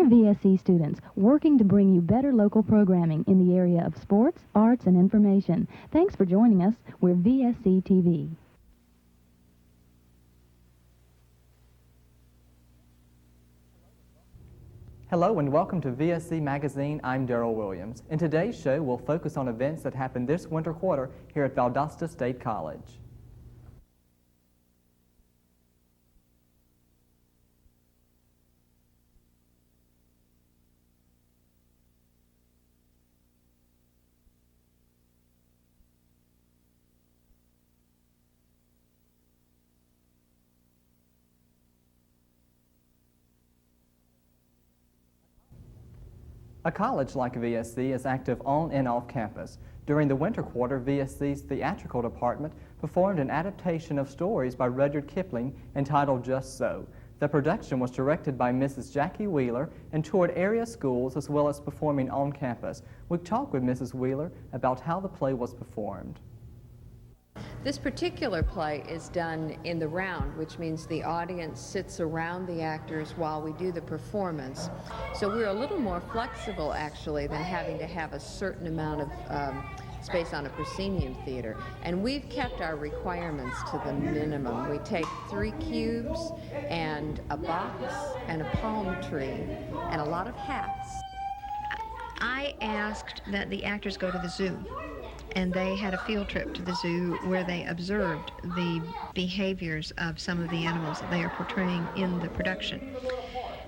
We're VSC students working to bring you better local programming in the area of sports, arts, and information. Thanks for joining us. We're VSC TV. Hello and welcome to VSC Magazine. I'm Daryl Williams. In today's show, we'll focus on events that happened this winter quarter here at Valdosta State College. A college like VSC is active on and off campus. During the winter quarter, VSC's Theatrical Department performed an adaptation of stories by Rudyard Kipling entitled Just So. The production was directed by Mrs. Jackie Wheeler and toured area schools as well as performing on campus. We talked with Mrs. Wheeler about how the play was performed. This particular play is done in the round, which means the audience sits around the actors while we do the performance. So we're a little more flexible, actually, than having to have a certain amount of space on a proscenium theater. And we've kept our requirements to the minimum. We take 3 cubes and a box and a palm tree and a lot of hats. I asked that the actors go to the zoo. And they had a field trip to the zoo where they observed the behaviors of some of the animals that they are portraying in the production.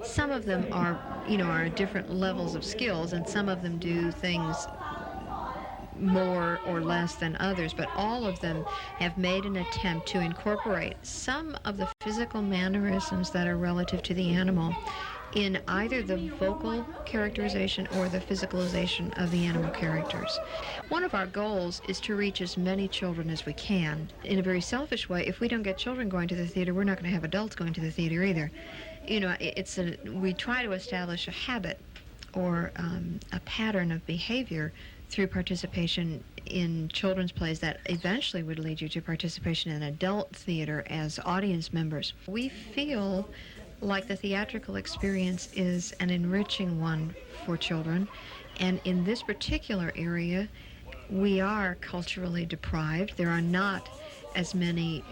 Some of them are at different levels of skills, and some of them do things more or less than others, but all of them have made an attempt to incorporate some of the physical mannerisms that are relative to the animal in either the vocal characterization or the physicalization of the animal characters. One of our goals is to reach as many children as we can. In a very selfish way, if we don't get children going to the theater, we're not going to have adults going to the theater either. We try to establish a habit or a pattern of behavior through participation in children's plays that eventually would lead you to participation in adult theater as audience members. We feel like the theatrical experience is an enriching one for children, and in this particular area we are culturally deprived. There are not as many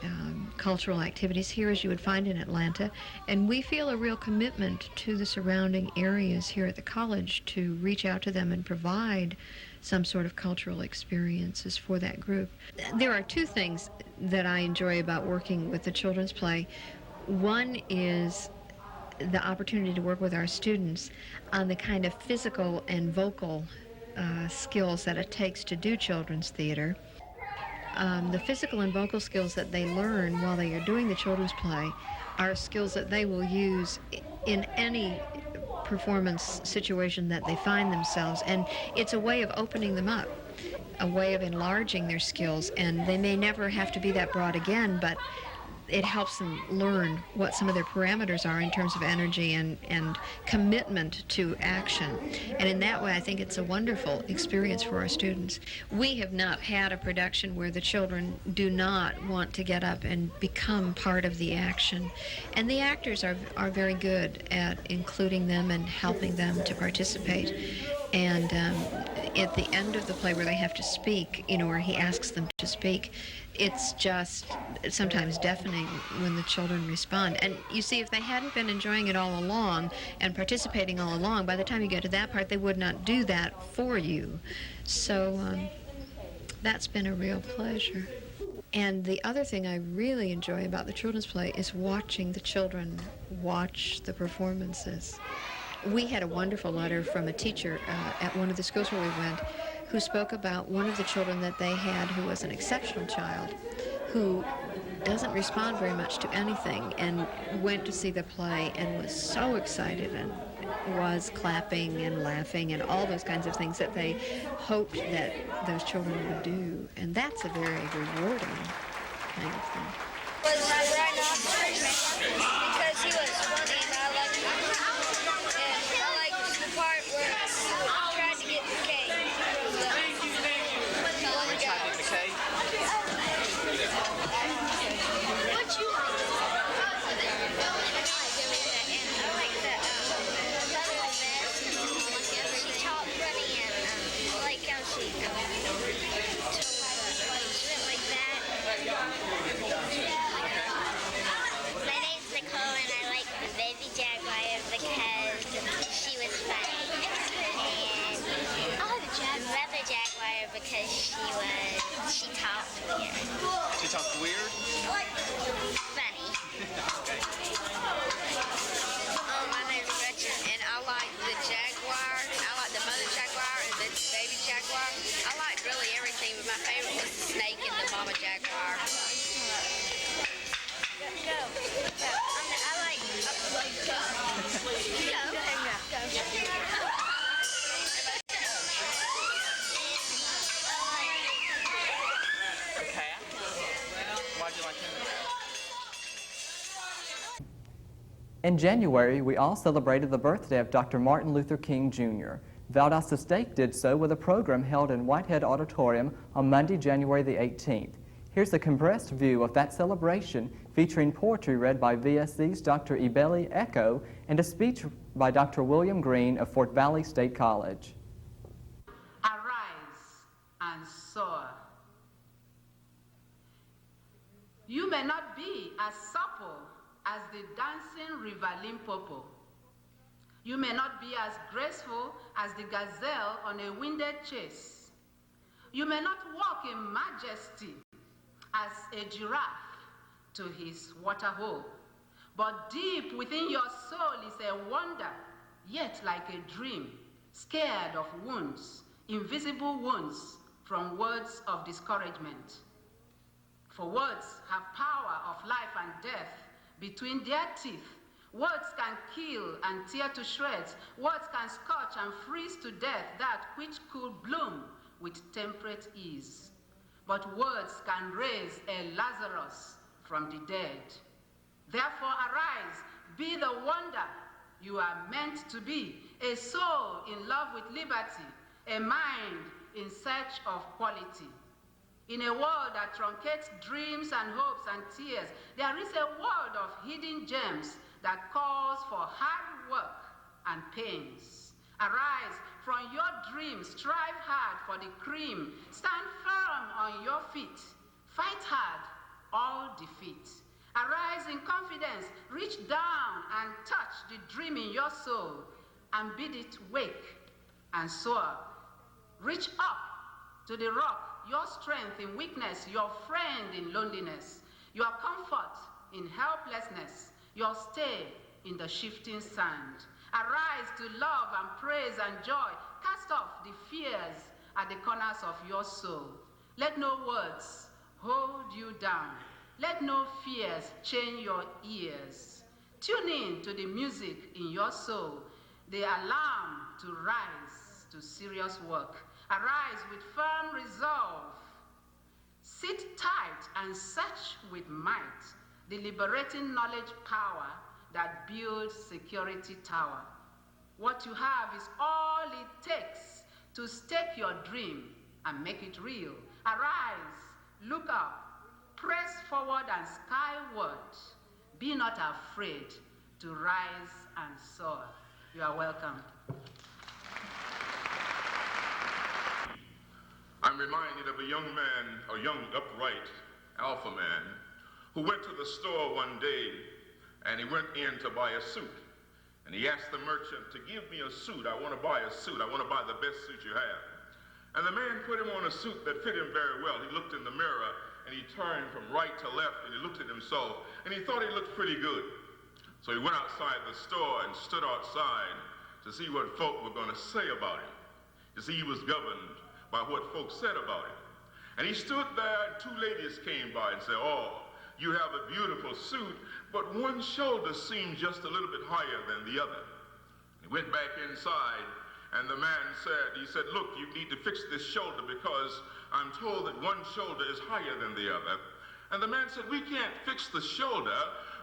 cultural activities here as you would find in Atlanta, and we feel a real commitment to the surrounding areas here at the college to reach out to them and provide some sort of cultural experiences for that group. There are 2 things that I enjoy about working with the children's play. One is the opportunity to work with our students on the kind of physical and vocal skills that it takes to do children's theater. The physical and vocal skills that they learn while they are doing the children's play are skills that they will use in any performance situation that they find themselves, and it's a way of opening them up, a way of enlarging their skills, and they may never have to be that broad again, but it helps them learn what some of their parameters are in terms of energy and commitment to action. And in that way, I think it's a wonderful experience for our students. We have not had a production where the children do not want to get up and become part of the action. And the actors are very good at including them and helping them to participate. And at the end of the play where they have to speak, where he asks them to speak, it's just sometimes deafening when the children respond. And you see, if they hadn't been enjoying it all along and participating all along, by the time you get to that part, they would not do that for you. So that's been a real pleasure. And the other thing I really enjoy about the children's play is watching the children watch the performances. We had a wonderful letter from a teacher at one of the schools where we went, who spoke about one of the children that they had who was an exceptional child, who doesn't respond very much to anything, and went to see the play and was so excited and was clapping and laughing and all those kinds of things that they hoped that those children would do. And that's a very rewarding kind of thing. Was Brian Austin because he was funny and I liked him. And I liked the part where he tried to get the cake. What you like? Jaguar because she was funny. And Mother Jaguar because she talked weird. She talked weird? Funny. Okay. My name's Gretchen, and I like the Jaguar. I like the Mother Jaguar and the Baby Jaguar. I like really everything, but my favorite was the snake and the Mama Jaguar. Go. I like go. Okay. Why'd you like him? In January, we all celebrated the birthday of Dr. Martin Luther King, Jr. Valdosta State did so with a program held in Whitehead Auditorium on Monday, January the 18th. Here's a compressed view of that celebration featuring poetry read by VSC's Dr. Ibeli Echo and a speech by Dr. William Green of Fort Valley State College. Arise and soar. You may not be as supple as the dancing river Limpopo. You may not be as graceful as the gazelle on a winded chase. You may not walk in majesty as a giraffe to his waterhole. But deep within your soul is a wonder, yet like a dream, scared of wounds, invisible wounds from words of discouragement. For words have power of life and death between their teeth. Words can kill and tear to shreds. Words can scorch and freeze to death that which could bloom with temperate ease. But words can raise a Lazarus from the dead. Therefore arise, be the wonder you are meant to be, a soul in love with liberty, a mind in search of quality. In a world that truncates dreams and hopes and tears, there is a world of hidden gems that calls for hard work and pains. Arise from your dreams, strive hard for the cream, stand firm on your feet, fight hard, all defeat. Arise in confidence, reach down and touch the dream in your soul, and bid it wake and soar. Reach up to the rock, your strength in weakness, your friend in loneliness, your comfort in helplessness, your stay in the shifting sand. Arise to love and praise and joy. Cast off the fears at the corners of your soul. Let no words hold you down. Let no fears chain your ears. Tune in to the music in your soul, the alarm to rise to serious work. Arise with firm resolve. Sit tight and search with might the liberating knowledge power that builds security tower. What you have is all it takes to stake your dream and make it real. Arise, look up, press forward and skyward. Be not afraid to rise and soar. You are welcome. I'm reminded of a young man, a young upright alpha man, who went to the store one day and he went in to buy a suit. And he asked the merchant to give me a suit. I want to buy a suit. I want to buy the best suit you have. And the man put him on a suit that fit him very well. He looked in the mirror and he turned from right to left and he looked at himself and he thought he looked pretty good. So he went outside the store and stood outside to see what folk were going to say about him. You see, he was governed by what folks said about him. And he stood there and two ladies came by and said, "Oh, you have a beautiful suit, but one shoulder seemed just a little bit higher than the other." He went back inside and the man said, "Look, you need to fix this shoulder because I'm told that one shoulder is higher than the other." And the man said, "We can't fix the shoulder,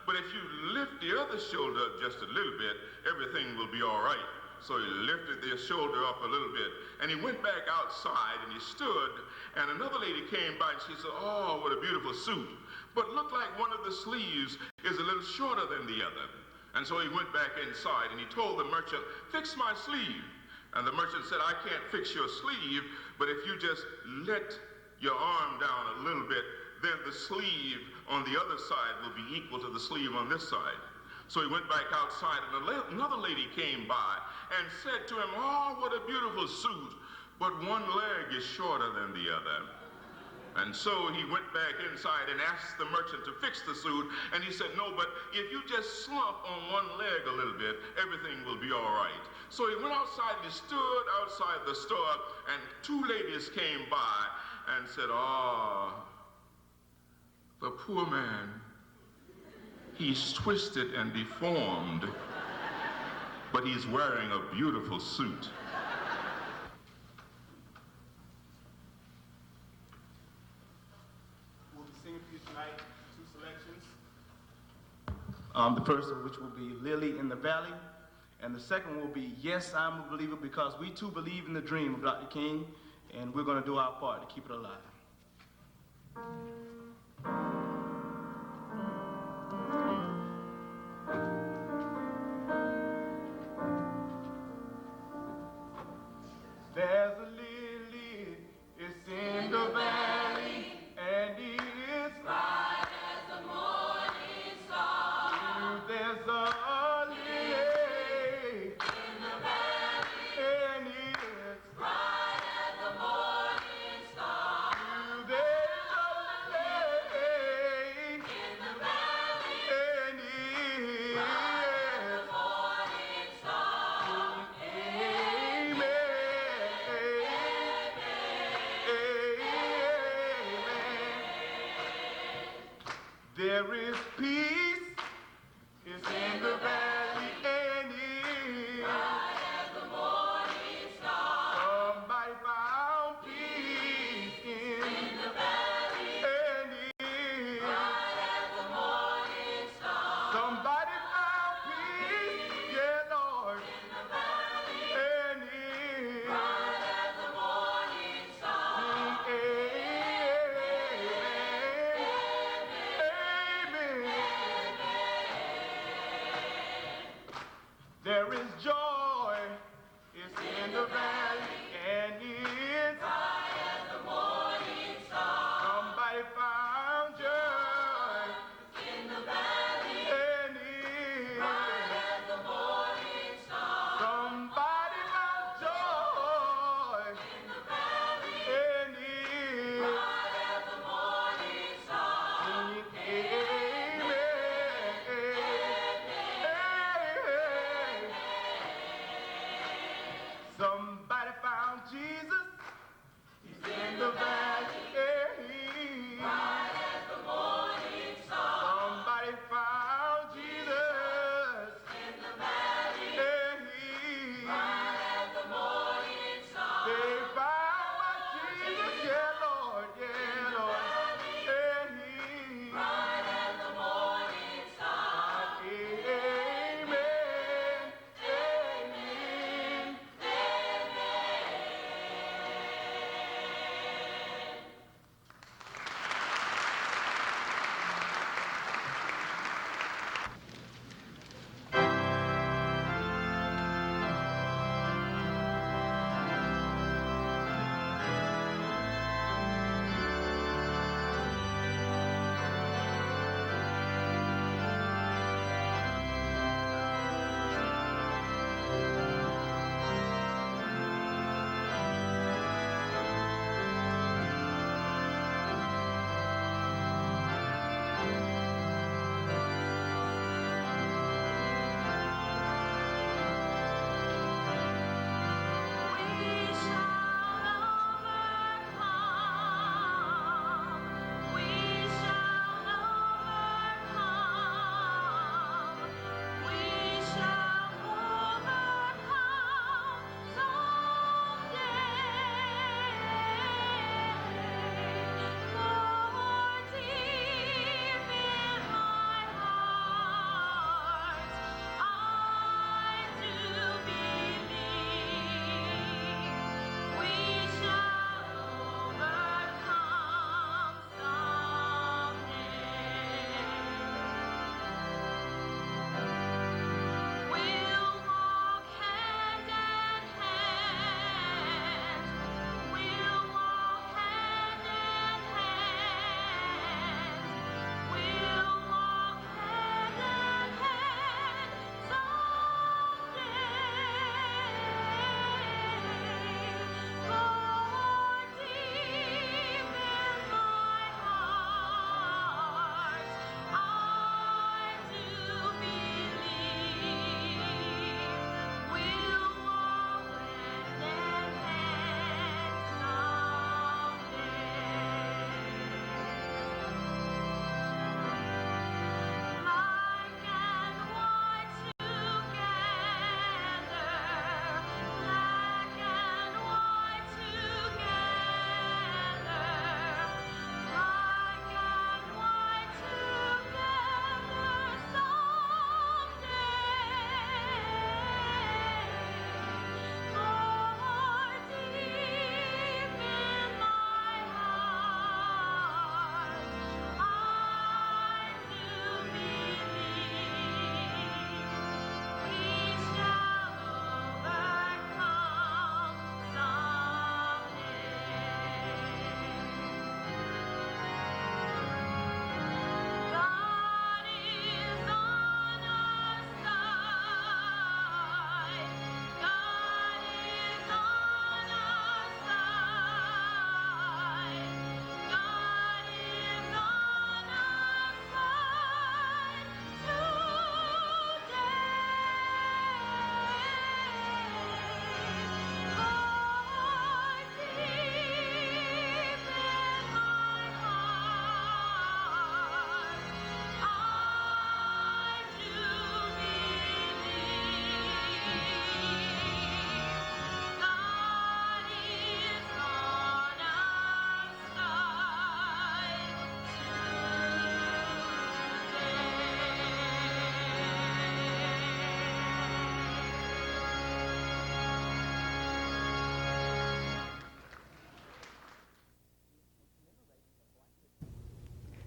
but if you lift the other shoulder just a little bit, everything will be all right." So he lifted the shoulder up a little bit, and he went back outside, and he stood, and another lady came by, and she said, "Oh, what a beautiful suit. But looked like one of the sleeves is a little shorter than the other." And so he went back inside, and he told the merchant, "Fix my sleeve." And the merchant said, "I can't fix your sleeve, but if you just let your arm down a little bit, then the sleeve on the other side will be equal to the sleeve on this side." So he went back outside, and another lady came by and said to him, "Oh, what a beautiful suit, but one leg is shorter than the other." And so he went back inside and asked the merchant to fix the suit, and he said, "No, but if you just slump on one leg a little bit, everything will be all right." So he went outside and he stood outside the store, and two ladies came by and said, "Oh, the poor man, he's twisted and deformed, but he's wearing a beautiful suit." We'll be singing for you tonight, two selections. The first of which will be Lily in the Valley, and the second will be Yes, I'm a Believer, because we too believe in the dream of Dr. King, and we're going to do our part to keep it alive. There's a lily, it's in the valley, and it's bright as the morning star. There's a lily in the valley, and it's bright as the morning star. There's a lily in the valley, and it's bright as the morning star. Amen. There is peace, it's in the valley, and it's bright as the morning star. Somebody found peace in the valley, and it's bright as the morning star. Somebody found peace, yeah, Lord, in the valley, and it's bright as the morning star. There is joy, it's in the valley, and it's bright as the morning star. Somebody found joy in the valley, and it's bright as the morning star. Somebody found joy in the valley, and it's bright as the morning star. Amen. Somebody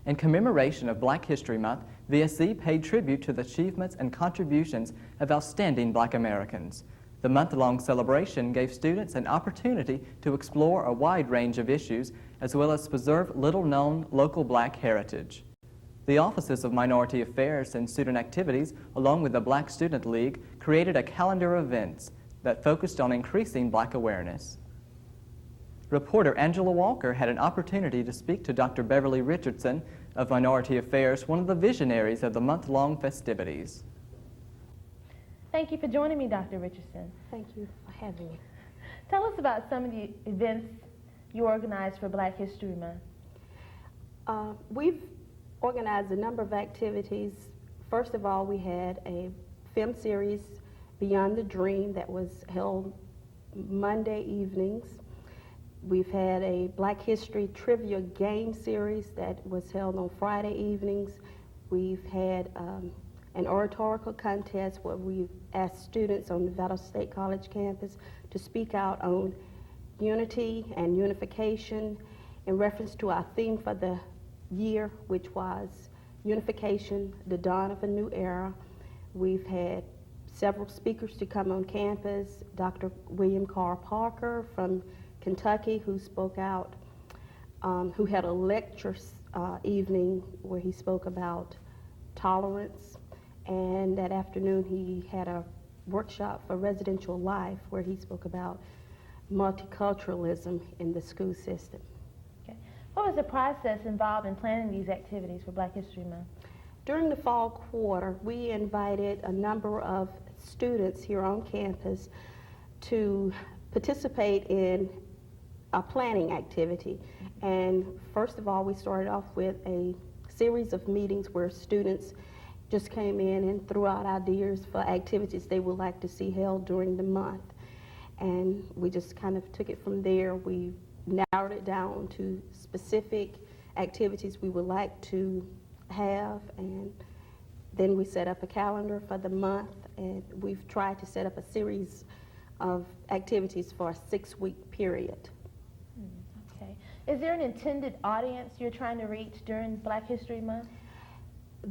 In commemoration of Black History Month, VSC paid tribute to the achievements and contributions of outstanding Black Americans. The month-long celebration gave students an opportunity to explore a wide range of issues as well as preserve little-known local Black heritage. The Offices of Minority Affairs and Student Activities, along with the Black Student League, created a calendar of events that focused on increasing Black awareness. Reporter Angela Walker had an opportunity to speak to Dr. Beverly Richardson of Minority Affairs, one of the visionaries of the month-long festivities. Thank you for joining me, Dr. Richardson. Thank you for having me. Tell us about some of the events you organized for Black History Month. We've organized a number of activities. First of all, we had a film series, Beyond the Dream, that was held Monday evenings. We've had a Black History Trivia Game series that was held on Friday evenings. We've had an oratorical contest where we've asked students on the Valdosta State College campus to speak out on unity and unification in reference to our theme for the year, which was Unification, the Dawn of a New Era. We've had several speakers to come on campus. Dr. William Carr Parker from Kentucky, who spoke out, who had a lecture evening where he spoke about tolerance. And that afternoon he had a workshop for residential life where he spoke about multiculturalism in the school system. Okay. What was the process involved in planning these activities for Black History Month? During the fall quarter, we invited a number of students here on campus to participate in a planning activity. And first of all, we started off with a series of meetings where students just came in and threw out ideas for activities they would like to see held during the month. And we just kind of took it from there. We narrowed it down to specific activities we would like to have, and then we set up a calendar for the month, and we've tried to set up a series of activities for a 6-week period. Okay. Is there an intended audience you're trying to reach during Black History Month?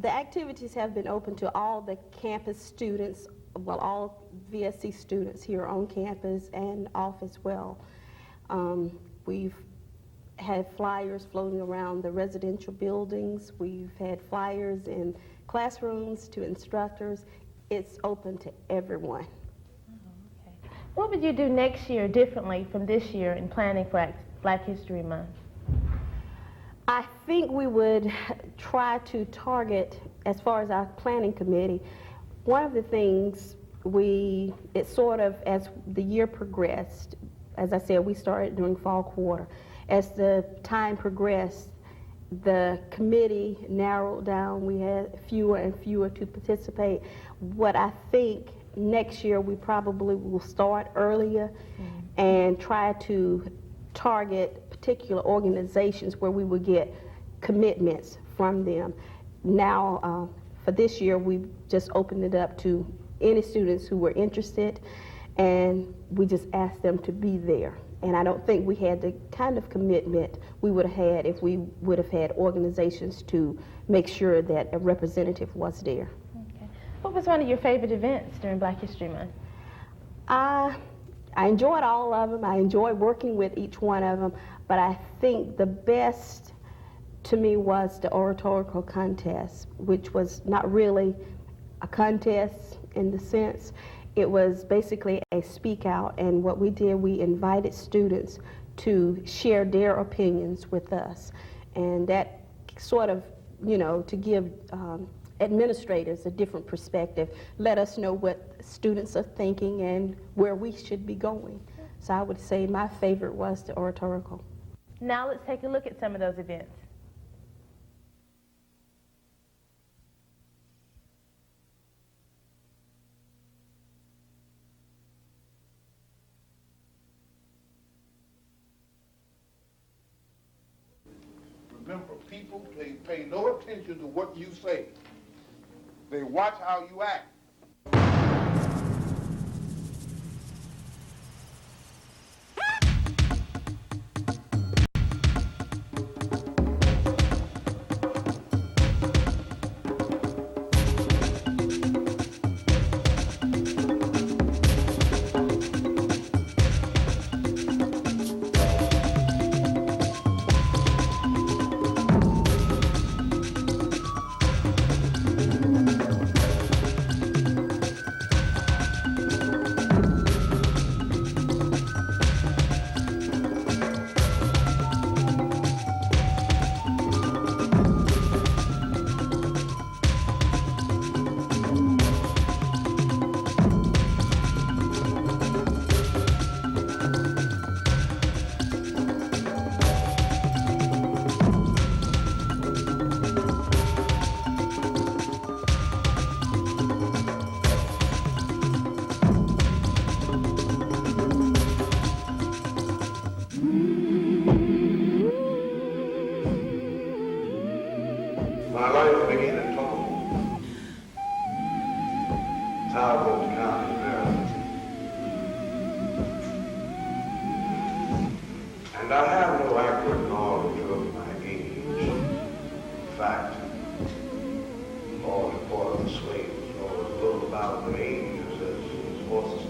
The activities have been open to all the campus students, well, all VSC students here on campus and off as well. We've had flyers floating around the residential buildings. We've had flyers in classrooms to instructors. It's open to everyone. Oh, okay. What would you do next year differently from this year in planning for Black History Month? I think we would try to target, as far as our planning committee, one of the things it sort of, as the year progressed, as I said, we started during fall quarter. As the time progressed, the committee narrowed down. We had fewer and fewer to participate. What I think next year we probably will start earlier and try to target particular organizations where we would get commitments from them. Now, for this year, we've just opened it up to any students who were interested, and we just asked them to be there. And I don't think we had the kind of commitment we would have had if we would have had organizations to make sure that a representative was there. Okay. What was one of your favorite events during Black History Month? I enjoyed all of them. I enjoyed working with each one of them, but I think the best to me was the oratorical contest, which was not really a contest in the sense. It was basically a speak out, and what we did, we invited students to share their opinions with us. And that sort of, to give administrators a different perspective, let us know what students are thinking and where we should be going. So I would say my favorite was the oratorical. Now let's take a look at some of those events. Remember, people pay no attention to what you say. They watch how you act.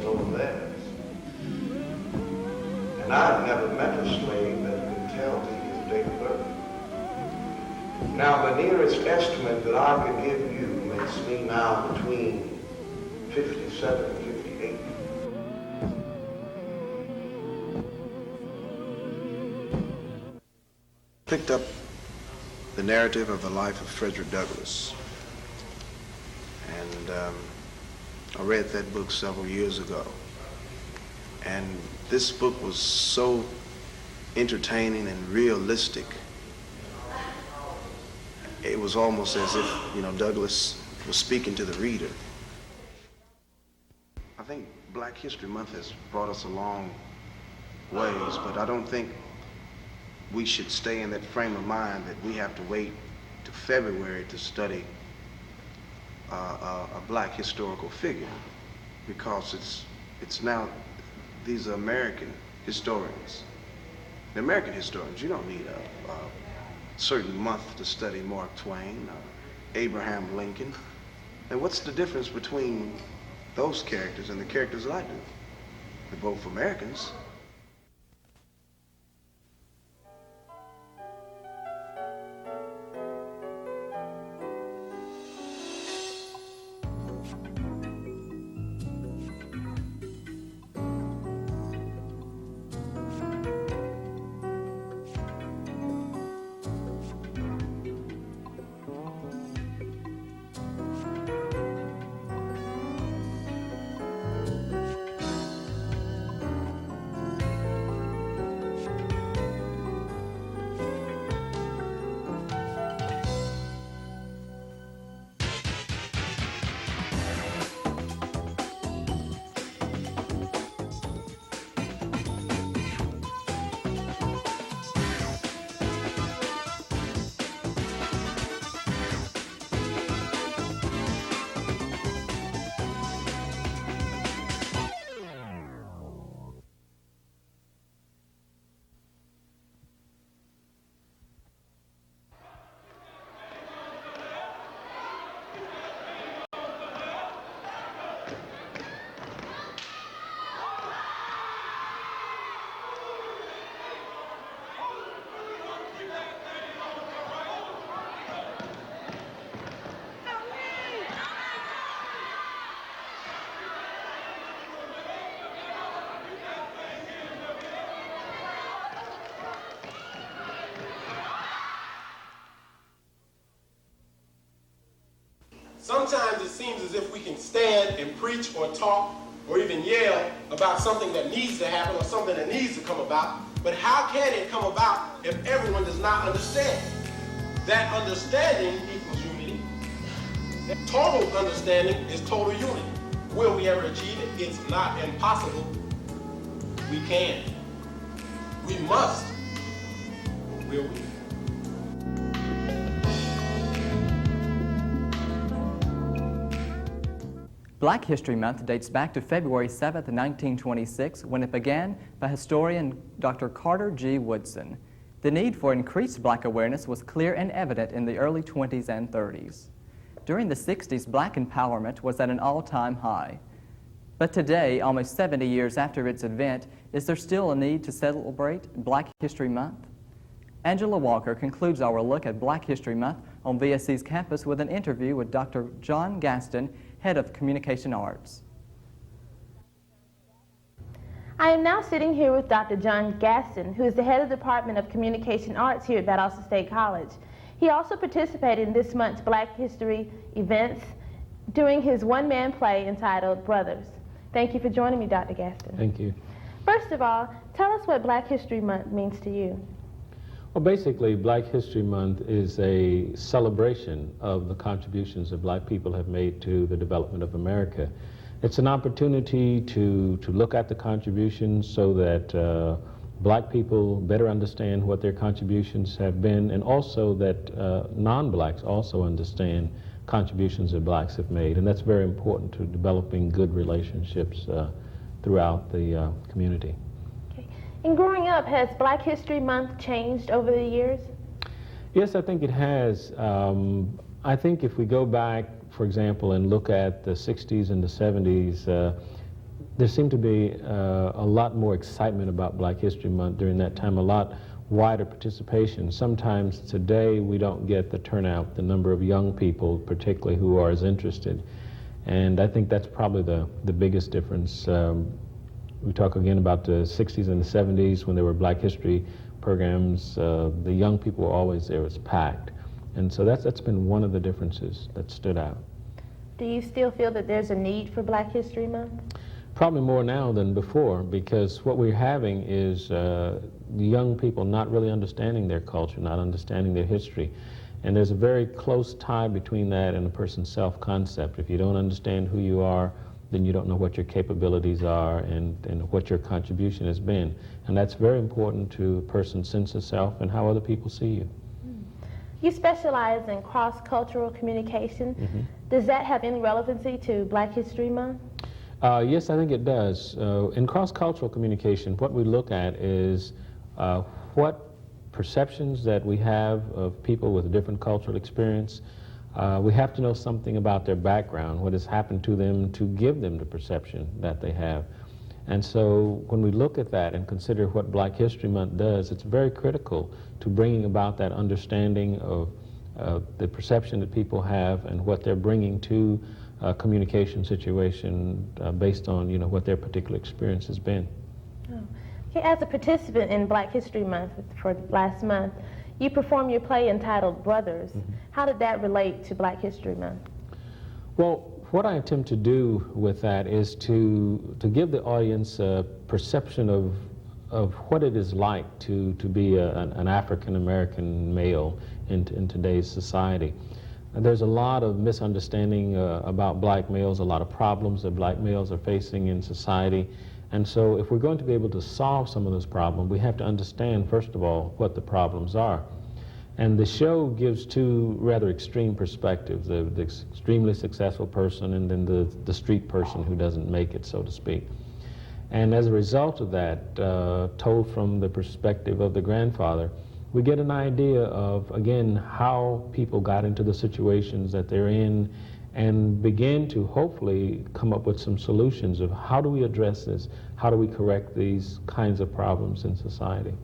nor theirs. And I've never met a slave that could tell me his date of birth. Now, the nearest estimate that I can give you makes me now between 57 and 58. Picked up the narrative of the life of Frederick Douglass. And I read that book several years ago. And this book was so entertaining and realistic. It was almost as if, Douglass was speaking to the reader. I think Black History Month has brought us a long ways, but I don't think we should stay in that frame of mind that we have to wait to February to study a Black historical figure, because it's now, these are American historians. The American historians, you don't need a certain month to study Mark Twain, Abraham Lincoln. And what's the difference between those characters and the characters that I do? They're both Americans. Sometimes it seems as if we can stand and preach or talk or even yell about something that needs to happen or something that needs to come about, but how can it come about if everyone does not understand? That understanding equals unity. That total understanding is total unity. Will we ever achieve it? It's not impossible. We can. We must. Will we? Black History Month dates back to February 7th, 1926, when it began by historian Dr. Carter G. Woodson. The need for increased Black awareness was clear and evident in the early 20s and 30s. During the 60s, Black empowerment was at an all-time high. But today, almost 70 years after its event, is there still a need to celebrate Black History Month? Angela Walker concludes our look at Black History Month on VSC's campus with an interview with Dr. John Gaston, Head of Communication Arts. I am now sitting here with Dr. John Gaston, who is the Head of the Department of Communication Arts here at Valdosta State College. He also participated in this month's Black History events during his one-man play entitled Brothers. Thank you for joining me, Dr. Gaston. Thank you. First of all, tell us what Black History Month means to you. Well, basically, Black History Month is a celebration of the contributions that Black people have made to the development of America. It's an opportunity to look at the contributions so that Black people better understand what their contributions have been, and also that non-Blacks also understand contributions that Blacks have made. And that's very important to developing good relationships throughout the community. And growing up, has Black History Month changed over the years? Yes, I think it has. I think if we go back, for example, and look at the 60s and the 70s, there seemed to be a lot more excitement about Black History Month during that time, a lot wider participation. Sometimes today we don't get the turnout, the number of young people particularly who are as interested. And I think that's probably the biggest difference. We talk again about the 60s and the 70s when there were Black History programs. The young people were always there. It was packed. And so that's been one of the differences that stood out. Do you still feel that there's a need for Black History Month? Probably more now than before, because what we're having is the young people not really understanding their culture, not understanding their history. And there's a very close tie between that and a person's self-concept. If you don't understand who you are, then you don't know what your capabilities are and what your contribution has been. And that's very important to a person's sense of self and how other people see you. You specialize in cross-cultural communication. Does that have any relevancy to Black History Month? Yes, I think it does. In cross-cultural communication, what we look at is what perceptions that we have of people with a different cultural experience. We have to know something about their background, what has happened to them to give them the perception that they have. And so when we look at that and consider what Black History Month does, it's very critical to bringing about that understanding of the perception that people have and what they're bringing to a communication situation based on, you know, what their particular experience has been. Okay, as a participant in Black History Month for last month, you performed your play entitled Brothers. How did that relate to Black History Month? Well, what I attempt to do with that is to give the audience a perception of what it is like to be an African-American male in today's society. There's a lot of misunderstanding about black males, a lot of problems that black males are facing in society. And so if we're going to be able to solve some of those problems, we have to understand, first of all, what the problems are. And the show gives two rather extreme perspectives, the extremely successful person and then the street person who doesn't make it, so to speak. And as a result of that, told from the perspective of the grandfather, we get an idea of, again, how people got into the situations that they're in and begin to hopefully come up with some solutions of how do we address this, how do we correct these kinds of problems in society.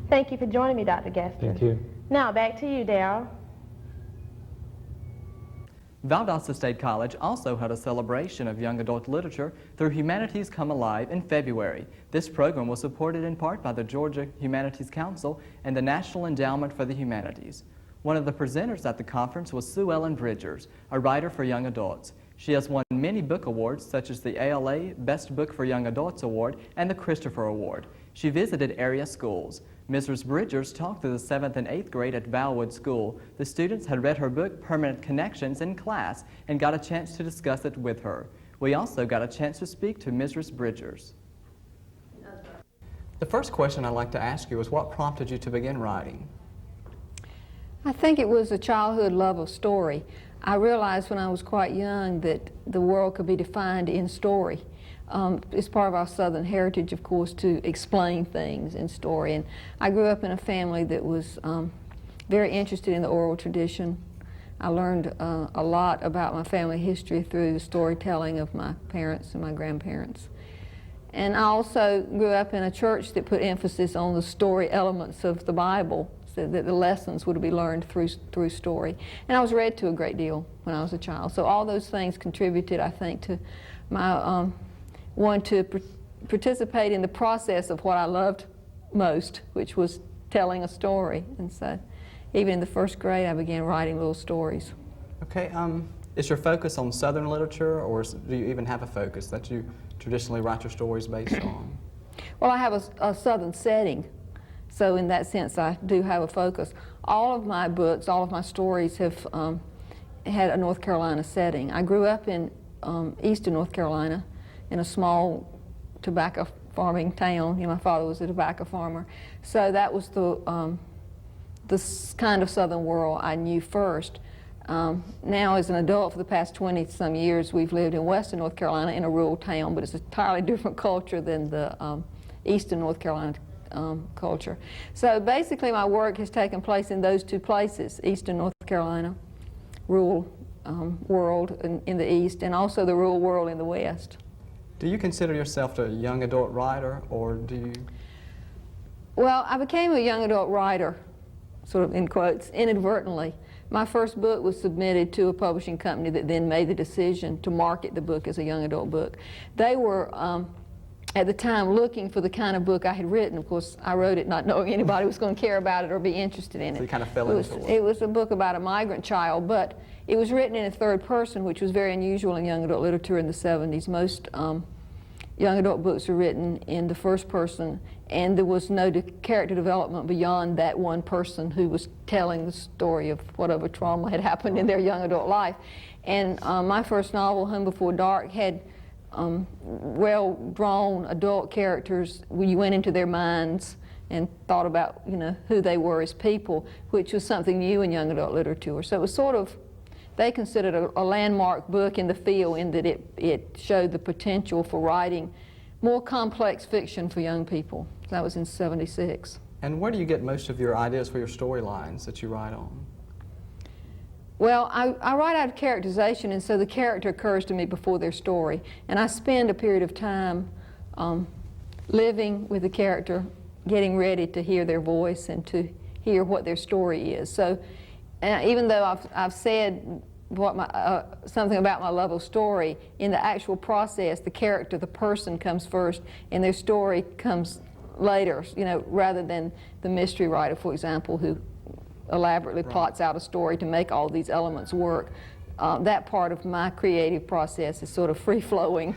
Thank you for joining me, Dr. Gaston. Thank you. Now back to you, Daryl. Valdosta State College also had a celebration of young adult literature through Humanities Come Alive in February. This program was supported in part by the Georgia Humanities Council and the National Endowment for the Humanities. One of the presenters at the conference was Sue Ellen Bridgers, a writer for young adults. She has won many book awards such as the ALA Best Book for Young Adults Award and the Christopher Award. She visited area schools. Mrs. Bridgers talked to the 7th and 8th grade at Valwood School. The students had read her book, Permanent Connections, in class and got a chance to discuss it with her. We also got a chance to speak to Mrs. Bridgers. The first question I'd like to ask you is what prompted you to begin writing? I think it was a childhood love of story. I realized when I was quite young that the world could be defined in story. It's part of our Southern heritage, of course, to explain things in story. And I grew up in a family that was very interested in the oral tradition. I learned a lot about my family history through the storytelling of my parents and my grandparents. And I also grew up in a church that put emphasis on the story elements of the Bible, so that the lessons would be learned through story. And I was read to a great deal when I was a child. So all those things contributed, I think, to my want to participate in the process of what I loved most, which was telling a story. And so even in the first grade, I began writing little stories. Okay, is your focus on Southern literature, or do you even have a focus that you traditionally write your stories based on? Well, I have a Southern setting, so in that sense I do have a focus. All of my books, all of my stories have had a North Carolina setting. I grew up in eastern North Carolina in a small tobacco farming town. You know, my father was a tobacco farmer. So that was the kind of Southern world I knew first. Now as an adult for the past 20-some years, we've lived in western North Carolina in a rural town, but it's an entirely different culture than the eastern North Carolina culture. So basically my work has taken place in those two places, eastern North Carolina, rural world in the east, and also the rural world in the west. Do you consider yourself a young adult writer, or do you? Well, I became a young adult writer, sort of in quotes, inadvertently. My first book was submitted to a publishing company that then made the decision to market the book as a young adult book. They were, at the time, looking for the kind of book I had written. Of course, I wrote it not knowing anybody was going to care about it or be interested in it. So you kind of fell into it. It was a book about a migrant child, but it was written in a third person, which was very unusual in young adult literature in the 70s. Most young adult books are written in the first person, and there was no character development beyond that one person who was telling the story of whatever trauma had happened in their young adult life. And my first novel, Home Before Dark, had well-drawn adult characters where you went into their minds and thought about, you know, who they were as people, which was something new in young adult literature. So it was sort of, they considered a landmark book in the field in that it showed the potential for writing more complex fiction for young people. That was in '76. And where do you get most of your ideas for your storylines that you write on? Well, I write out of characterization, and so the character occurs to me before their story. And I spend a period of time living with the character, getting ready to hear their voice and to hear what their story is. So even though I've said what something about my love of story, in the actual process, the character, the person comes first, and their story comes later, you know, rather than the mystery writer, for example, who elaborately plots out a story to make all these elements work. That part of my creative process is sort of free-flowing.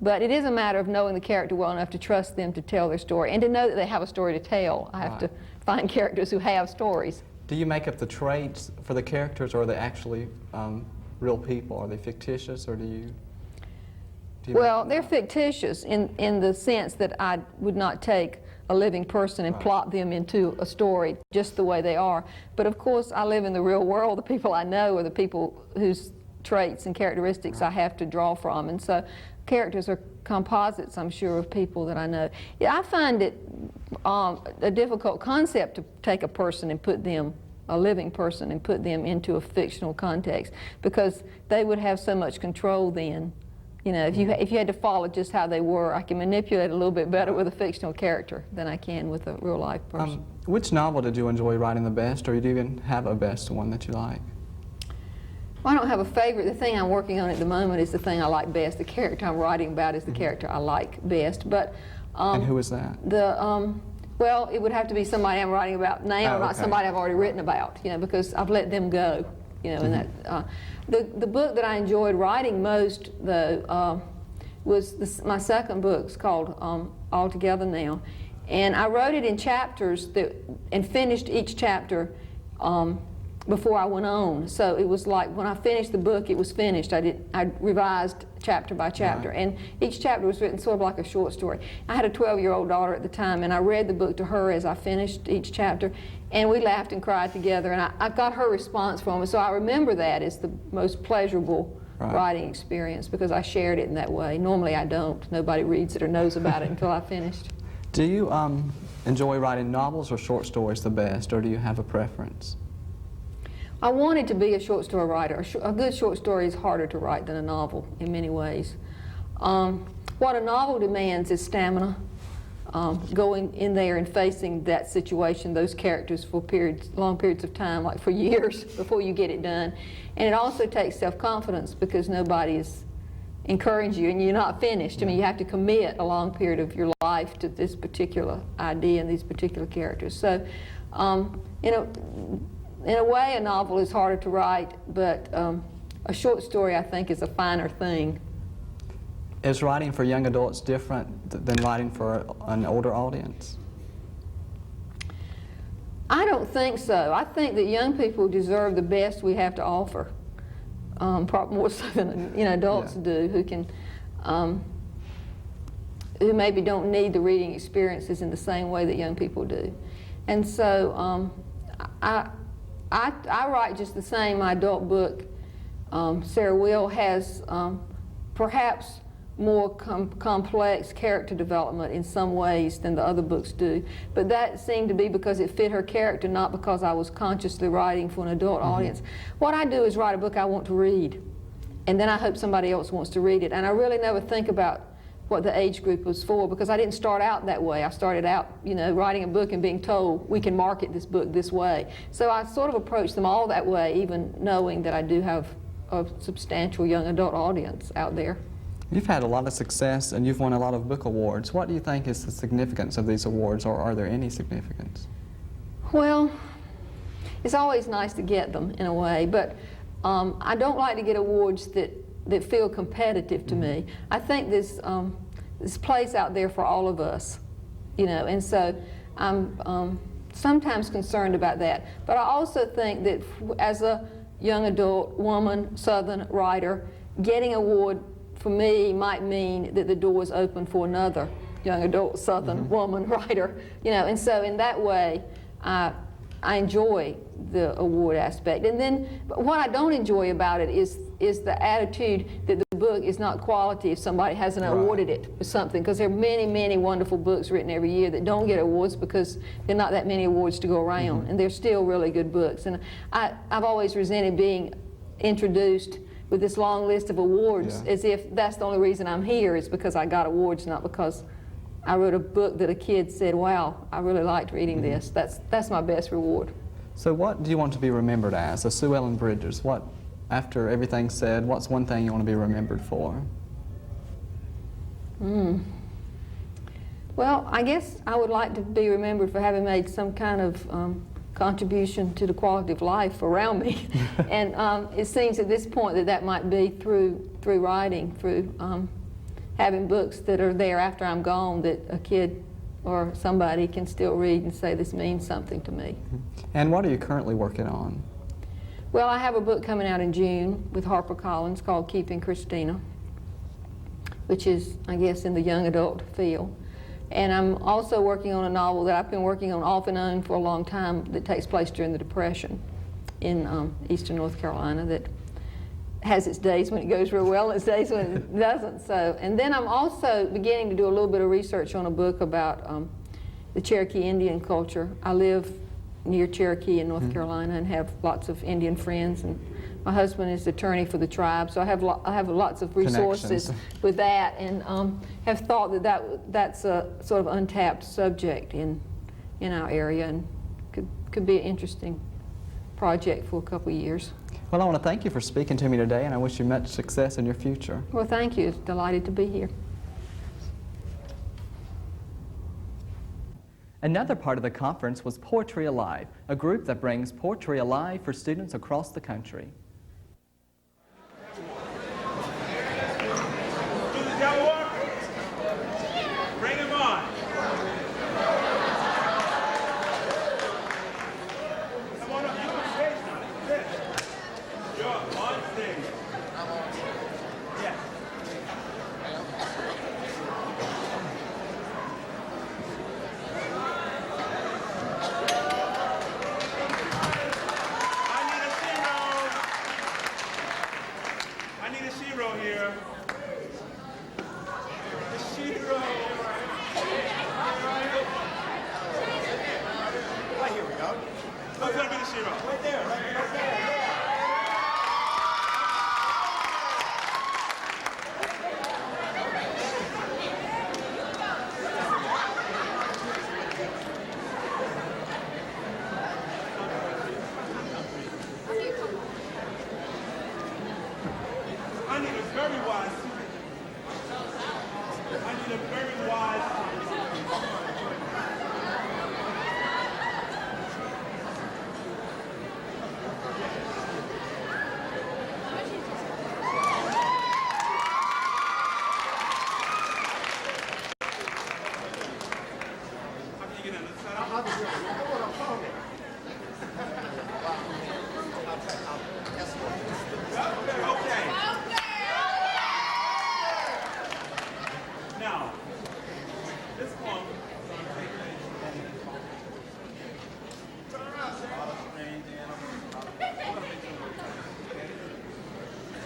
But it is a matter of knowing the character well enough to trust them to tell their story and to know that they have a story to tell. I have to find characters who have stories. Do you make up the traits for the characters, or are they actually real people? Are they fictitious, or do you well, they're fictitious in the sense that I would not take a living person and plot them into a story just the way they are. But of course, I live in the real world. The people I know are the people whose traits and characteristics I have to draw from. And so characters are composites, I'm sure, of people that I know. Yeah, I find it a difficult concept to take a person and put them, a living person, and put them into a fictional context, because they would have so much control then. You know, if you had to follow just how they were, I can manipulate a little bit better with a fictional character than I can with a real-life person. Which novel did you enjoy writing the best, or do you even have a best one that you like? Well, I don't have a favorite. The thing I'm working on at the moment is the thing I like best. The character I'm writing about is the character I like best. But and who is that? Well, it would have to be somebody I'm writing about now, not somebody I've already written about. You know, because I've let them go. You know, and that the book that I enjoyed writing most, though, was my second book. It's called All Together Now, and I wrote it in chapters and finished each chapter before I went on. So it was like when I finished the book, it was finished. I revised chapter by chapter, and each chapter was written sort of like a short story. I had a 12-year-old daughter at the time, and I read the book to her as I finished each chapter, and we laughed and cried together, and I got her response from it. So I remember that as the most pleasurable writing experience, because I shared it in that way. Normally I don't. Nobody reads it or knows about it until I finished. Do you enjoy writing novels or short stories the best, or do you have a preference? I wanted to be a short story writer. A good short story is harder to write than a novel in many ways. What a novel demands is stamina, going in there and facing that situation, those characters for long periods of time, like for years before you get it done. And it also takes self-confidence, because nobody is encouraging you and you're not finished. I mean, you have to commit a long period of your life to this particular idea and these particular characters. So, you know, in a way, a novel is harder to write, but a short story, I think, is a finer thing. Is writing for young adults different than writing for an older audience? I don't think so. I think that young people deserve the best we have to offer, probably more so than adults do, who can, who maybe don't need the reading experiences in the same way that young people do. And so I write just the same. My adult book, Sarah Will, has perhaps more complex character development in some ways than the other books do. But that seemed to be because it fit her character, not because I was consciously writing for an adult audience. What I do is write a book I want to read, and then I hope somebody else wants to read it. And I really never think about what the age group was for, because I didn't start out that way. I started out, you know, writing a book and being told we can market this book this way. So I sort of approached them all that way, even knowing that I do have a substantial young adult audience out there. You've had a lot of success and you've won a lot of book awards. What do you think is the significance of these awards, or are there any significance? Well, it's always nice to get them in a way, but I don't like to get awards that feel competitive to me. I think this place out there for all of us, you know, and so I'm sometimes concerned about that. But I also think that as a young adult woman, Southern writer, getting an award for me might mean that the door is open for another young adult Southern woman writer, you know, and so in that way I enjoy the award aspect. And then what I don't enjoy about it is the attitude that the book is not quality if somebody hasn't awarded it for something, because there are many, many wonderful books written every year that don't get awards because there are not that many awards to go around, and they're still really good books. And I've always resented being introduced with this long list of awards as if that's the only reason I'm here is because I got awards, not because I wrote a book that a kid said, wow, I really liked reading this. That's my best reward. So what do you want to be remembered as? Sue Ellen Bridges, what, after everything's said, what's one thing you want to be remembered for? Well, I guess I would like to be remembered for having made some kind of contribution to the quality of life around me. And it seems at this point that might be through writing, through having books that are there after I'm gone that a kid or somebody can still read and say this means something to me. And what are you currently working on? Well, I have a book coming out in June with HarperCollins called Keeping Christina, which is, I guess, in the young adult field. And I'm also working on a novel that I've been working on off and on for a long time that takes place during the Depression in eastern North Carolina, that has its days when it goes real well and its days when it doesn't. So, and then I'm also beginning to do a little bit of research on a book about the Cherokee Indian culture. I live near Cherokee in North Carolina and have lots of Indian friends, and my husband is the attorney for the tribe, so I have lots of resources with that, and have thought that's a sort of untapped subject in our area, and could be an interesting project for a couple of years. Well, I want to thank you for speaking to me today, and I wish you much success in your future. Well, thank you. Delighted to be here. Another part of the conference was Poetry Alive, a group that brings poetry alive for students across the country. Bring him on. Come on up. You're on stage now. This is it. You're on stage. Yes. I need a zero here. Right, here we go. Who's going to be the zero? Right there, right there. I need a very wise. I need a very wise.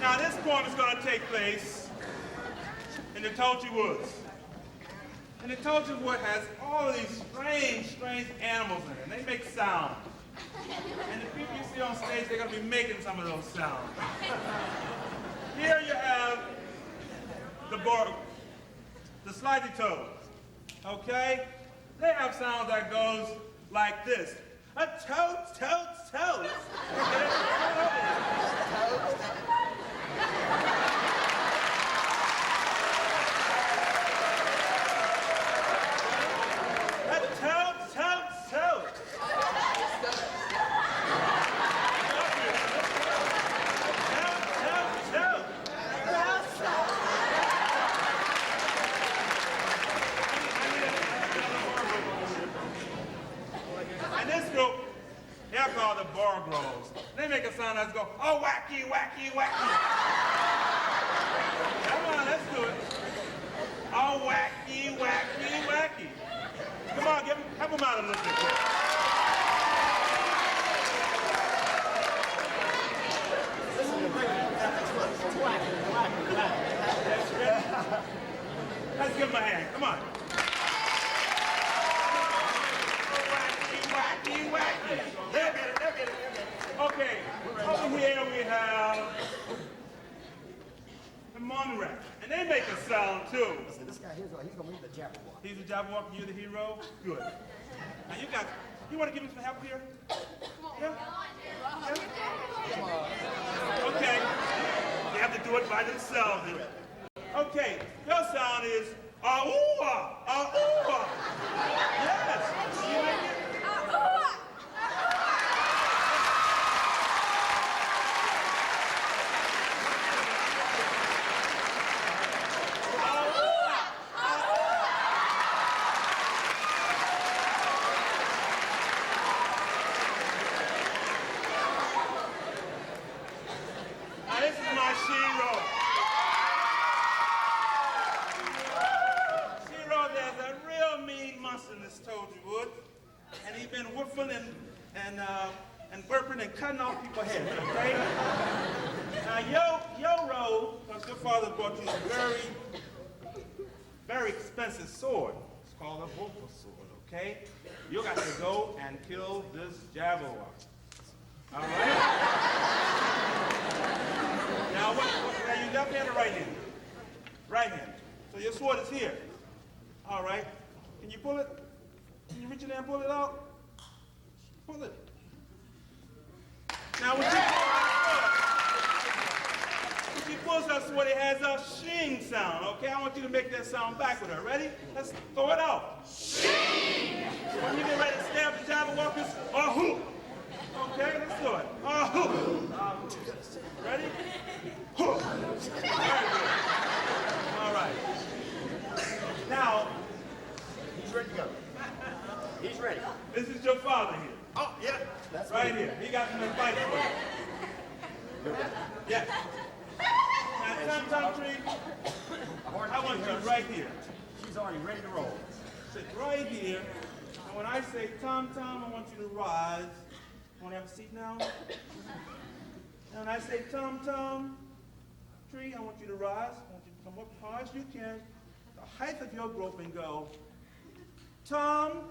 Now, this poem is going to take place in the Tulgey Woods. And the Tulgey Wood has all of these strange animals in it, and they make sound. And the people you see on stage, they're going to be making some of those sounds. Here you have the the slidey toes. Okay? They have sounds that goes like this. A totes, totes, totes. Okay? They make a sound that's go, oh, wacky, wacky, wacky. Come on, let's do it. Oh, wacky, wacky, wacky. Come on, help them out a little bit. Let's give him a hand, come on. Oh, wacky, wacky, wacky. They'll get it, they'll get it. Okay, over here we have the Monrec, and they make a sound too. Listen, this guy here's he's gonna be the Jabberwock. He's the Jabberwock, you're the hero? Good. Now you want to give him some help here? Yeah? Okay, they have to do it by themselves. Okay, your sound is ah-ooh-ah, ah-ooh-ah. Yes, you make it? Ah-ooh-ah. And burping and cutting off people's heads, okay? Now, your role, because your father brought you a very, very expensive sword. It's called a vocal sword, okay? You got to go and kill this Jabberwock. All right? Now, now you left hand or right hand? Right hand. So your sword is here. All right. Can you pull it? Can you reach in there and pull it out? Pull it. Now, when she pulls that sword, it has a shing sound, okay? I want you to make that sound back with her. Ready? Let's throw it out. Shing! When you get ready to stab the Jabberwockers, ah-hoo! Okay, let's do it. Ah-hoo! Ready? Hoo! Very good. All right. Now, he's ready to go. He's ready. This is your father here. Oh, yeah. That's right here. He got some advice for you. Yes. Now, Tom Tree, I want you right here. She's already ready to roll. Sit right here. And when I say Tom, I want you to rise. Want to have a seat now? And when I say Tom, Tree, I want you to rise. I want you to come up as hard as you can, the height of your rope, and go, Tom.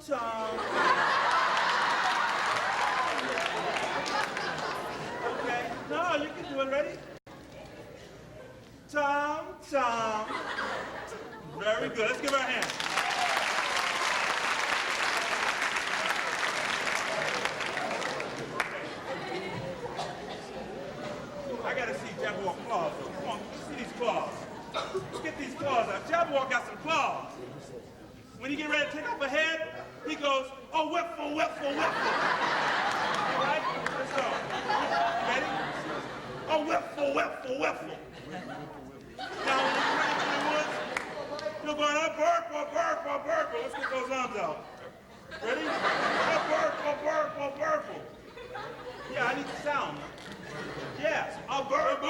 Okay. No, you can do it. Ready? Tom. Very good. Let's give her a hand. I gotta see Jabberwock claws. Come on, let's see these claws. Let's get these claws out. Jabberwock got some claws. When he get ready to take off a head, he goes, oh, whiffle. All right? Let's go. Ready? Oh, whiffle. Now, when you're ready to the woods, you're going, oh, burp. Let's get those arms out. Ready? Oh, burp. Yeah, I need the sound. Yes. Oh, burp.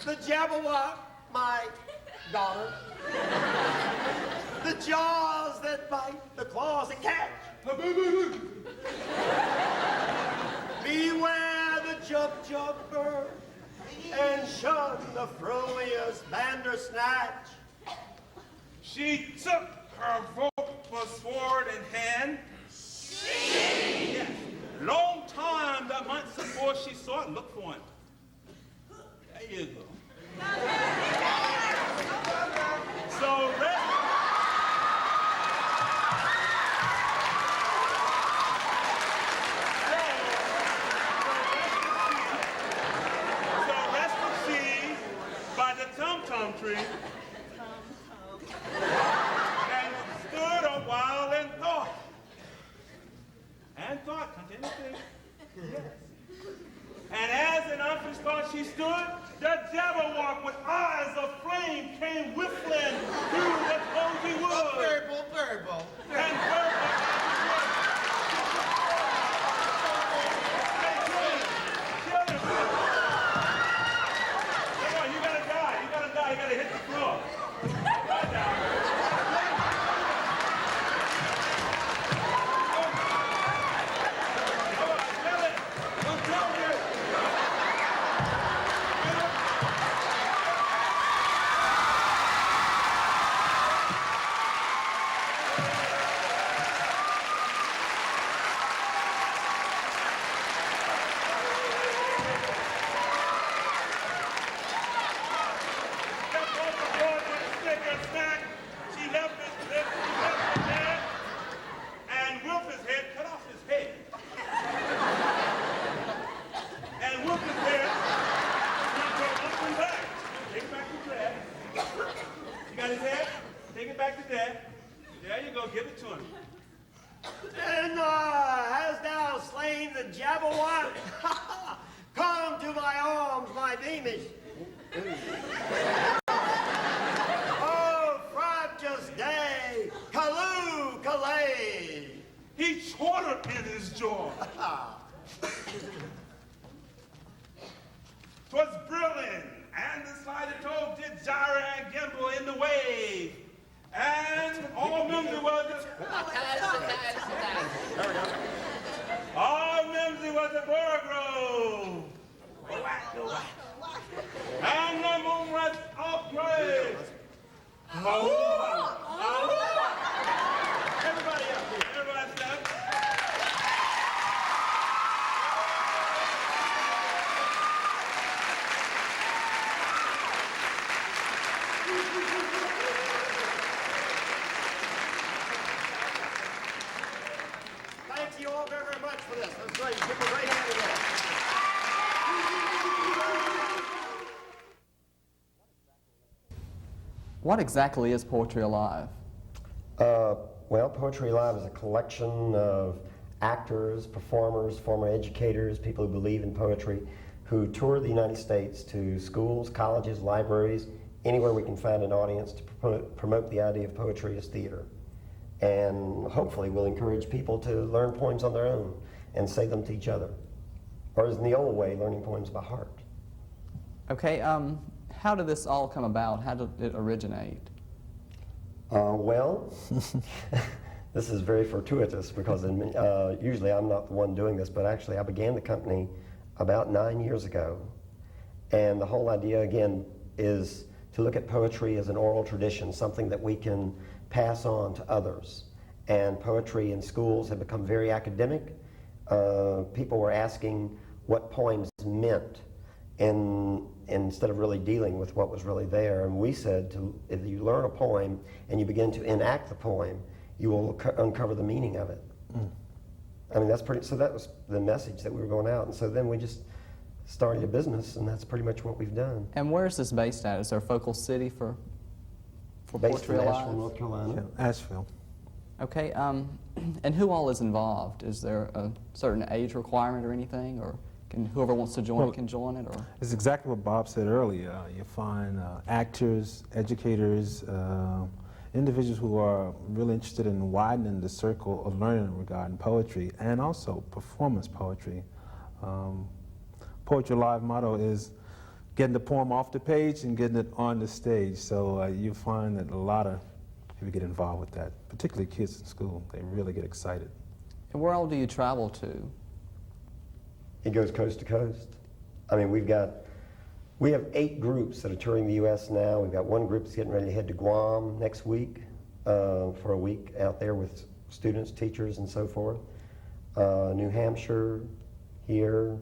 the Jabberwock, my daughter. The jaws that bite, the claws that catch. Beware the jumper and shun the fruious bandersnatch. She took her vocal sword in hand. Yes. Long time, the months before she saw it, look for him. There you go. So rest asleep by the tum-tum tree and stood a while and thought. And thought, continue to think. Yes. And as in unfinished thought she stood, the Jabberwock with eyes of flame came whistling through the cozy wood. Very bold, very bold. And purple Come on, you gotta die, you gotta hit the floor. Right down. And hast thou slain the Jabberwock? Come to my arms, my beamish. Oh, frabjous day, Callooh, Calais. He chortled in his jaw. 'Twas brilliant, and the slighted toe did gyre and gimble in the wave. And all Mimsy was all Mimsy was a borough. And the moon was upraised. Everybody up here. Everybody stand. Thank you all very, very much for this. That's great. Give a great hand to that. What exactly is Poetry Alive? Well, Poetry Alive is a collection of actors, performers, former educators, people who believe in poetry, who tour the United States to schools, colleges, libraries, anywhere we can find an audience to promote the idea of poetry as theater. And hopefully we'll encourage people to learn poems on their own and say them to each other. Or as in the old way, learning poems by heart. Okay, how did this all come about? How did it originate? Well, this is very fortuitous because usually I'm not the one doing this, but actually I began the company about 9 years ago. And the whole idea, again, is to look at poetry as an oral tradition, something that we can pass on to others. And poetry in schools have become very academic. People were asking what poems meant instead of really dealing with what was really there. And we said, if you learn a poem and you begin to enact the poem, you will uncover the meaning of it. I mean, so that was the message that we were going out. And so then we just started a business, and that's pretty much what we've done. And where is this based at? Is there a focal city for Based Poetry in Alive? Asheville, North Carolina. Yeah, Asheville. Okay, and who all is involved? Is there a certain age requirement or anything, or can whoever wants to join can join it? Or It's exactly what Bob said earlier. You find actors, educators, individuals who are really interested in widening the circle of learning regarding poetry and also performance poetry. Poetry Live motto is getting the poem off the page and getting it on the stage. So you find that a lot of people get involved with that, particularly kids in school. They really get excited. And where all do you travel to? It goes coast to coast. I mean, we have 8 groups that are touring the U.S. now. We've got one group that's getting ready to head to Guam next week for a week out there with students, teachers, and so forth. New Hampshire, here,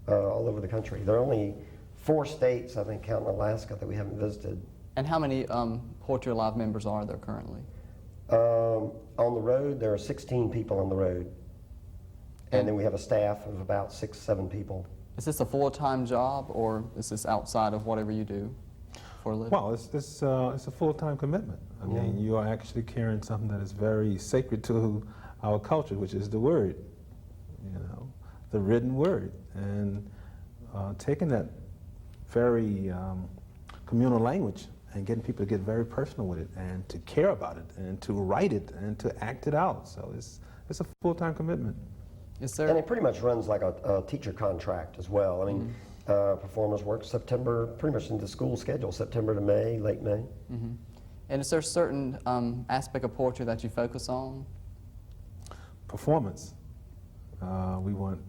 all over the country. There are only 4 states, I think, counting Alaska, that we haven't visited. And how many Poetry Alive members are there currently? On the road, there are 16 people on the road. And then we have a staff of about 6, 7 people. Is this a full-time job, or is this outside of whatever you do for a living? Well, it's a full-time commitment. I mean, you are actually carrying something that is very sacred to our culture, which is the word, you know, the written word. And taking that very communal language and getting people to get very personal with it and to care about it and to write it and to act it out. So it's a full-time commitment. And it pretty much runs like a teacher contract as well. I mean, performers work September, pretty much into the school schedule, September to May, late May. Mm-hmm. And is there a certain aspect of poetry that you focus on? Performance. We want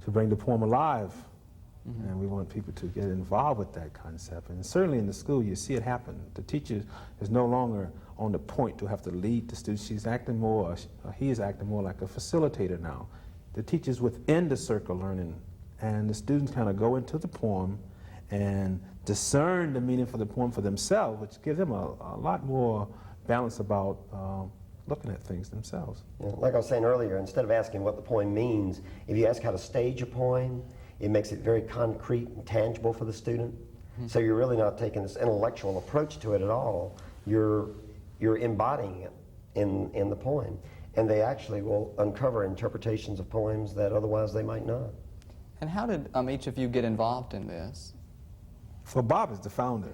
to bring the poem alive. Mm-hmm. And we want people to get involved with that concept. And certainly in the school, you see it happen. The teacher is no longer on the point to have to lead the students. She's acting more, or he is acting more like a facilitator now. The teacher's within the circle learning, and the students kind of go into the poem and discern the meaning for the poem for themselves, which gives them a lot more balance about looking at things themselves. Yeah, like I was saying earlier, instead of asking what the poem means, if you ask how to stage a poem, it makes it very concrete and tangible for the student. Mm-hmm. So you're really not taking this intellectual approach to it at all. You're embodying it in the poem. And they actually will uncover interpretations of poems that otherwise they might not. And how did each of you get involved in this? Well, Bob is the founder.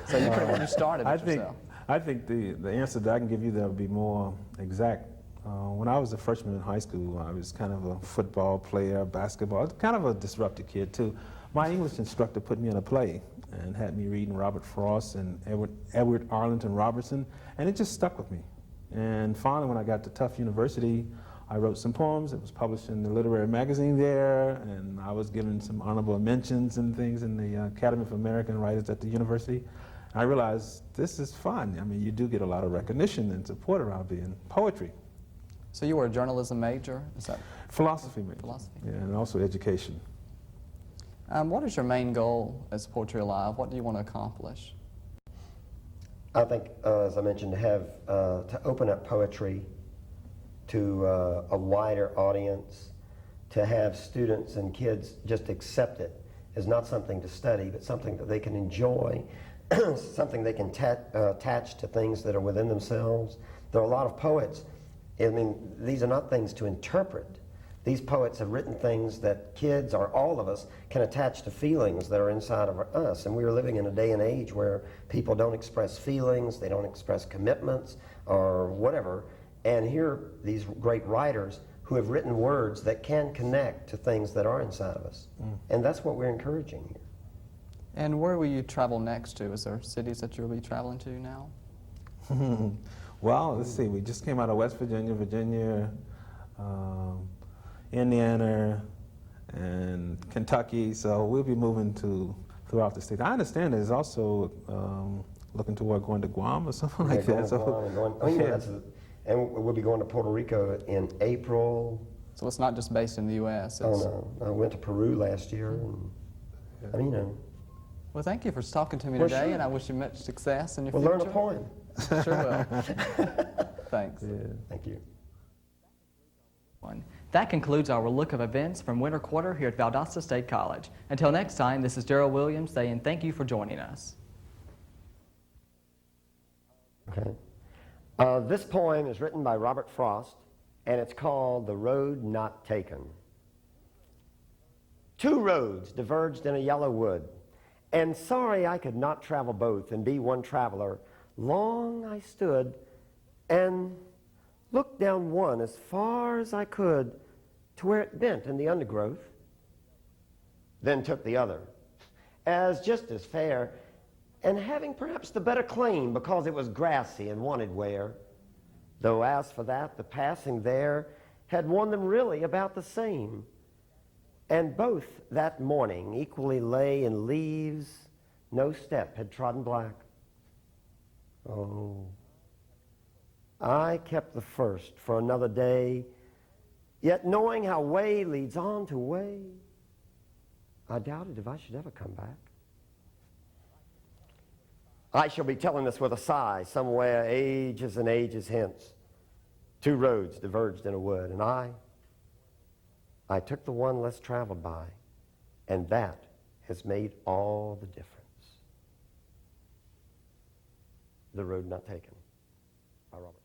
So you pretty much started it yourself. I think the answer that I can give you that would be more exact. When I was a freshman in high school, I was kind of a football player, basketball, kind of a disruptive kid too. My English instructor put me in a play and had me reading Robert Frost and Edward Arlington Robertson, and it just stuck with me. And finally, when I got to Tufts University, I wrote some poems. It was published in the literary magazine there, and I was given some honorable mentions and things in the Academy of American Writers at the university. I realized this is fun. I mean, you do get a lot of recognition and support around being poetry. So you were a journalism major? Is that philosophy major? Philosophy. Yeah, and also education. What is your main goal as Poetry Alive? What do you want to accomplish? I think, as I mentioned, to open up poetry to a wider audience, to have students and kids just accept it as not something to study, but something that they can enjoy, something they can attach to things that are within themselves. There are a lot of poets. I mean, these are not things to interpret. These poets have written things that kids, or all of us, can attach to feelings that are inside of us. And we are living in a day and age where people don't express feelings, they don't express commitments, or whatever. And here are these great writers who have written words that can connect to things that are inside of us. And that's what we're encouraging here. And where will you travel next to? Is there cities that you'll be traveling to now? Well, let's see. We just came out of West Virginia, Indiana, and Kentucky, so we'll be moving throughout the state. I understand there's also looking toward going to Guam or something like that. And we'll be going to Puerto Rico in April. So it's not just based in the U.S. Oh, no. I went to Peru last year. And, I mean, you know. Well, thank you for talking to me today, and I wish you much success in your future. We'll learn a poem. Sure will. Thanks. Yeah. Thank you. That concludes our look of events from Winter Quarter here at Valdosta State College. Until next time, this is Daryl Williams saying thank you for joining us. Okay. This poem is written by Robert Frost, and it's called The Road Not Taken. 2 roads diverged in a yellow wood, and sorry I could not travel both and be one traveler. Long I stood and looked down one as far as I could to where it bent in the undergrowth. then took the other, as just as fair, and having perhaps the better claim because it was grassy and wanted wear. Though as for that, the passing there had won them really about the same. And both that morning equally lay in leaves, no step had trodden black. Oh, I kept the first for another day, yet knowing how way leads on to way, I doubted if I should ever come back. I shall be telling this with a sigh, somewhere ages and ages hence. Two roads diverged in a wood, and I took the one less traveled by, and that has made all the difference. The Road Not Taken by Robert.